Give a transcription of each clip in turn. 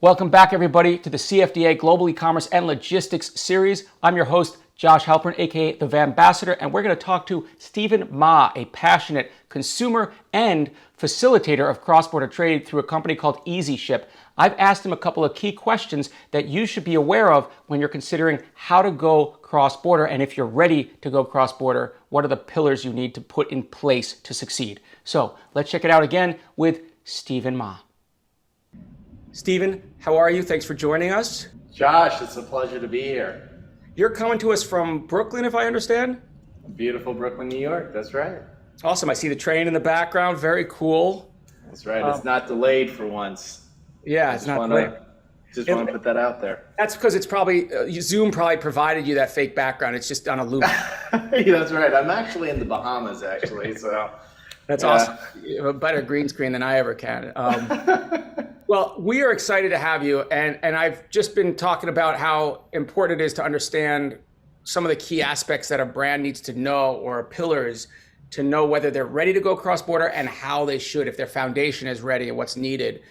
Welcome back, everybody, to the CFDA Global E-commerce and Logistics series. I'm your host, Josh Halpern, aka the VanBassador, and we're going to talk to Stephen Ma, a passionate consumer and facilitator of cross-border trade through a company called easyship. I've asked him a couple of key questions that you should be aware of when you're considering how to go cross-border, and if you're ready to go cross-border, what are the pillars you need to put in place to succeed. So let's check it out again with Stephen Ma. Stephen, how are you? Thanks for joining us. Josh, it's a pleasure to be here. You're coming to us from Brooklyn, if I understand? Beautiful Brooklyn, New York. That's right. Awesome. I see the train in the background. Very cool. That's right. It's not delayed for once. Yeah, it's not delayed. Just want to put that out there. That's because it's probably, Zoom probably provided you that fake background. It's just on a loop. Yeah, that's right. I'm actually in the Bahamas, actually. So that's awesome. You have a better green screen than I ever can. Well, we are excited to have you, and I've just been talking about how important it is to understand some of the key aspects that a brand needs to know, or pillars to know whether they're ready to go cross-border and how they should, if their foundation is ready and what's needed.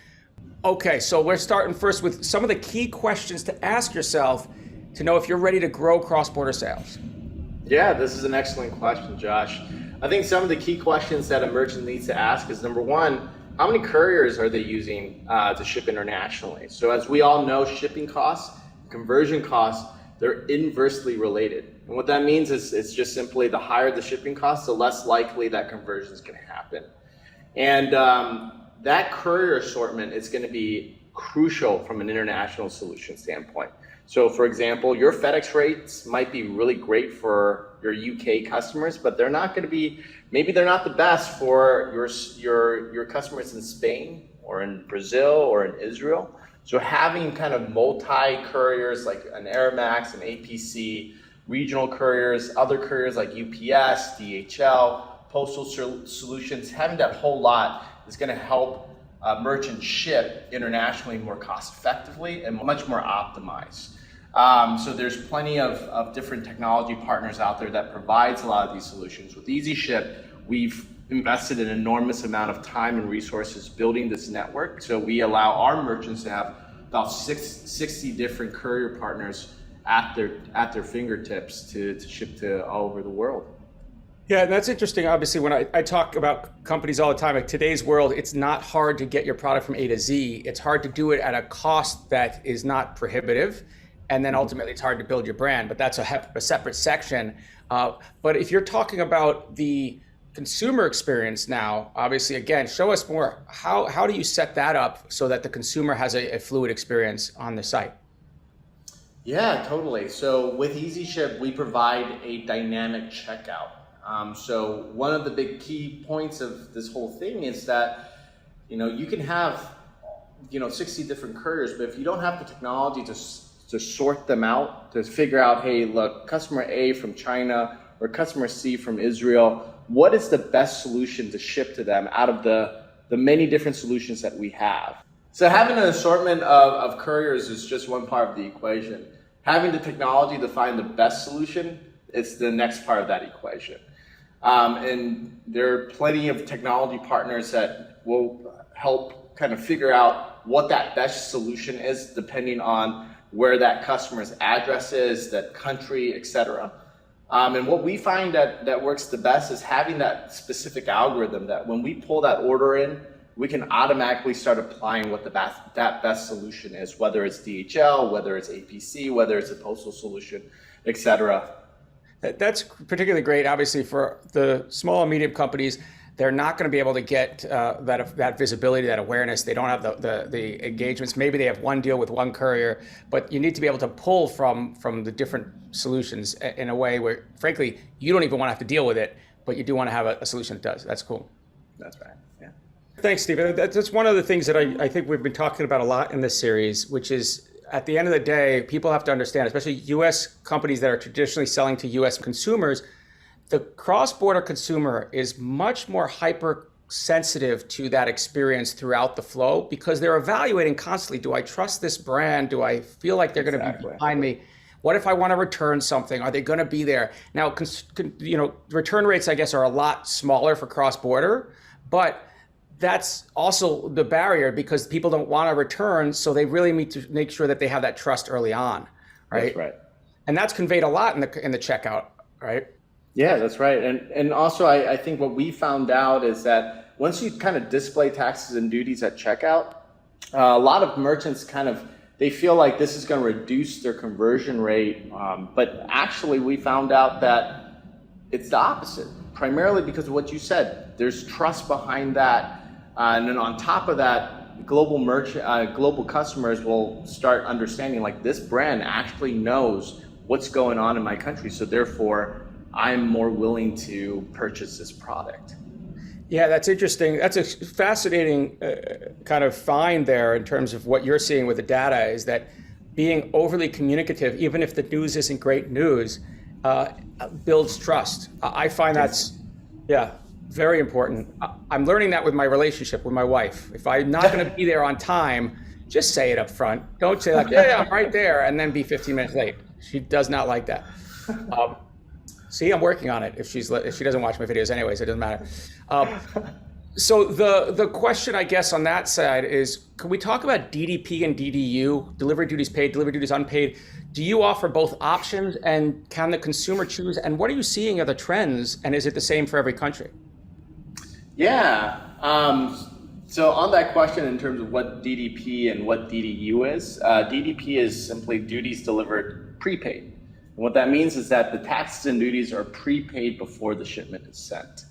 Okay, so we're starting first with some of the key questions to ask yourself to know if you're ready to grow cross-border sales. Yeah, this is an excellent question, Josh. I think some of the key questions that a merchant needs to ask is, number one, how many couriers are they using to ship internationally? So as we all know, shipping costs, conversion costs, they're inversely related. And what that means is it's just simply the higher the shipping costs, the less likely that conversion is going to happen. And that courier assortment is going to be crucial from an international solution standpoint. So for example, your FedEx rates might be really great for your UK customers, but they're not going to be, maybe they're not the best for your customers in Spain or in Brazil or in Israel. So having kind of multi-couriers like an Airmax, an APC, regional couriers, other couriers like UPS, DHL, Postal Solutions, having that whole lot is going to help merchants ship internationally more cost effectively and much more optimized. So there's plenty of different technology partners out there that provides a lot of these solutions. With easyship, we've invested an enormous amount of time and resources building this network. So we allow our merchants to have about 60 different courier partners at their fingertips to ship to all over the world. Yeah, and that's interesting. Obviously, when I talk about companies all the time, in today's world, it's not hard to get your product from A to Z. It's hard to do it at a cost that is not prohibitive. And then ultimately it's hard to build your brand, but that's a separate section. But if you're talking about the consumer experience now, obviously, again, show us more. How do you set that up so that the consumer has a fluid experience on the site? Yeah, totally. So with easyship, we provide a dynamic checkout. So one of the big key points of this whole thing is that, you can have, 60 different couriers, but if you don't have the technology to sort them out, to figure out, hey, look, customer A from China or customer C from Israel, what is the best solution to ship to them out of the many different solutions that we have? So having an assortment of couriers is just one part of the equation. Having the technology to find the best solution is the next part of that equation. And there are plenty of technology partners that will help kind of figure out what that best solution is depending on where that customer's address is, that country, etc. And what we find that works the best is having that specific algorithm that when we pull that order in, we can automatically start applying what that best solution is, whether it's DHL, whether it's APC, whether it's a postal solution, etc. That's particularly great, obviously, for the small and medium companies. They're not going to be able to get that visibility, that awareness. They don't have the engagements. Maybe they have one deal with one courier, but you need to be able to pull from the different solutions in a way where, frankly, you don't even want to have to deal with it, but you do want to have a solution that does. That's cool. That's right. Yeah. Thanks, Stephen. That's one of the things that I think we've been talking about a lot in this series, which is, at the end of the day, people have to understand, especially U.S. companies that are traditionally selling to U.S. consumers, the cross-border consumer is much more hypersensitive to that experience throughout the flow because they're evaluating constantly, do I trust this brand? Do I feel like they're going to be behind me? What if I want to return something? Are they going to be there? Now, return rates, I guess, are a lot smaller for cross-border, but that's also the barrier because people don't want to return. So they really need to make sure that they have that trust early on, right? That's right. And that's conveyed a lot in the checkout, right? Yeah, that's right. And also I think what we found out is that once you kind of display taxes and duties at checkout, a lot of merchants they feel like this is going to reduce their conversion rate. But actually we found out that it's the opposite, primarily because of what you said. There's trust behind that. And then on top of that, global customers will start understanding like this brand actually knows what's going on in my country. So therefore, I'm more willing to purchase this product. Yeah, that's interesting. That's a fascinating kind of find there in terms of what you're seeing with the data is that being overly communicative, even if the news isn't great news, builds trust. I find that's, yeah, very important. I'm learning that with my relationship with my wife. If I'm not going to be there on time, just say it up front. Don't say like, yeah, I'm right there, and then be 15 minutes late. She does not like that. See, I'm working on it. If she doesn't watch my videos anyways, it doesn't matter. So the question, I guess, on that side is, can we talk about DDP and DDU, delivery duties paid, delivery duties unpaid? Do you offer both options, and can the consumer choose? And what are you seeing are the trends, and is it the same for every country? Yeah. So on that question, in terms of what DDP and what DDU is, DDP is simply duties delivered prepaid. And what that means is that the taxes and duties are prepaid before the shipment is sent.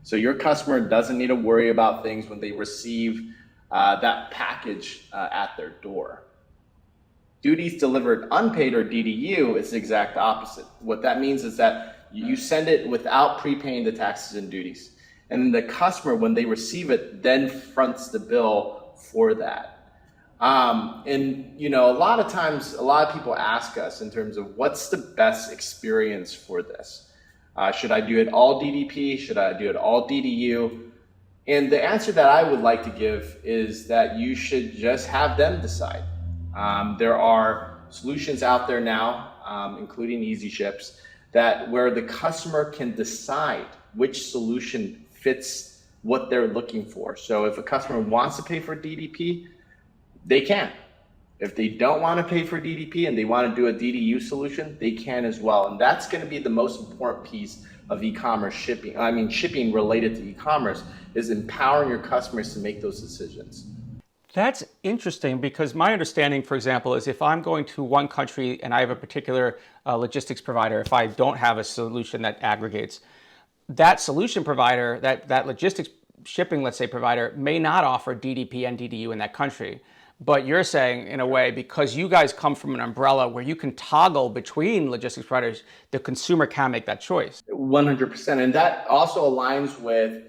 So your customer doesn't need to worry about things when they receive that package at their door. Duties delivered unpaid, or DDU, is the exact opposite. What that means is that you send it without prepaying the taxes and duties. And the customer, when they receive it, then fronts the bill for that. And a lot of times, a lot of people ask us in terms of what's the best experience for this? Should I do it all DDP? Should I do it all DDU? And the answer that I would like to give is that you should just have them decide. There are solutions out there now, including easyship, where the customer can decide which solution fits what they're looking for. So if a customer wants to pay for DDP, they can. If they don't want to pay for DDP and they want to do a DDU solution, they can as well. And that's going to be the most important piece of e-commerce shipping. Shipping related to e-commerce is empowering your customers to make those decisions. That's interesting because my understanding, for example, is if I'm going to one country and I have a particular logistics provider, if I don't have a solution that aggregates, that solution provider, that logistics shipping, let's say, provider may not offer DDP and DDU in that country. But you're saying, in a way, because you guys come from an umbrella where you can toggle between logistics providers, the consumer can make that choice. 100%. And that also aligns with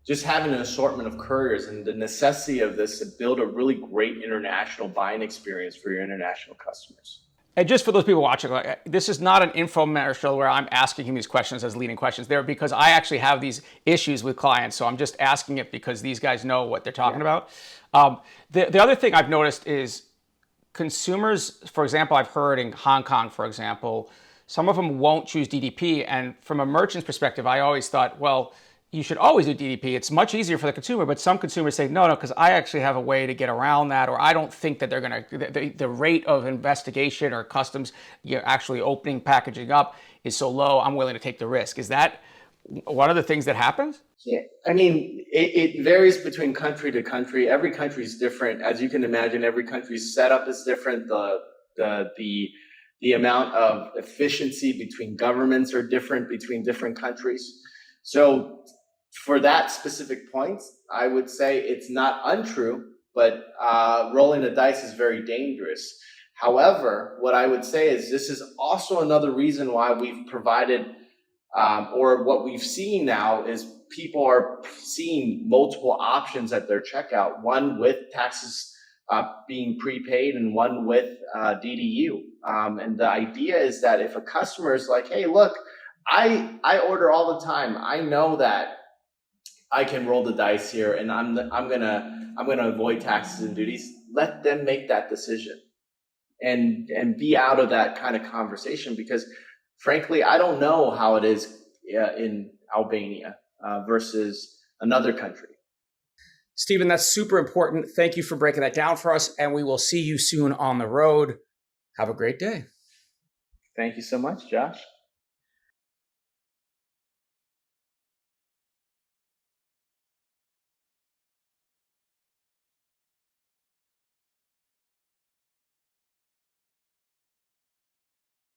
just having an assortment of couriers and the necessity of this to build a really great international buying experience for your international customers. And just for those people watching, this is not an infomercial where I'm asking him these questions as leading questions. They're because I actually have these issues with clients. So I'm just asking it because these guys know what they're talking about. The other thing I've noticed is consumers, for example, I've heard in Hong Kong, for example, some of them won't choose DDP. And from a merchant's perspective, I always thought, well, you should always do DDP. It's much easier for the consumer, but some consumers say, no, because I actually have a way to get around that, or I don't think that they're going to, the rate of investigation or customs actually opening packaging up is so low, I'm willing to take the risk. Is that one of the things that happens? Yeah, it varies between country to country. Every country is different. As you can imagine, every country's setup is different. The amount of efficiency between governments are different between different countries. So for that specific point, I would say it's not untrue, but rolling the dice is very dangerous. However, what I would say is this is also another reason why we've provided, or what we've seen now is people are seeing multiple options at their checkout, one with taxes being prepaid and one with DDU. And the idea is that if a customer is like, hey, look, I order all the time. I know that I can roll the dice here, and I'm gonna avoid taxes and duties. Let them make that decision, and be out of that kind of conversation. Because, frankly, I don't know how it is in Albania versus another country. Stephen, that's super important. Thank you for breaking that down for us, and we will see you soon on the road. Have a great day. Thank you so much, Josh.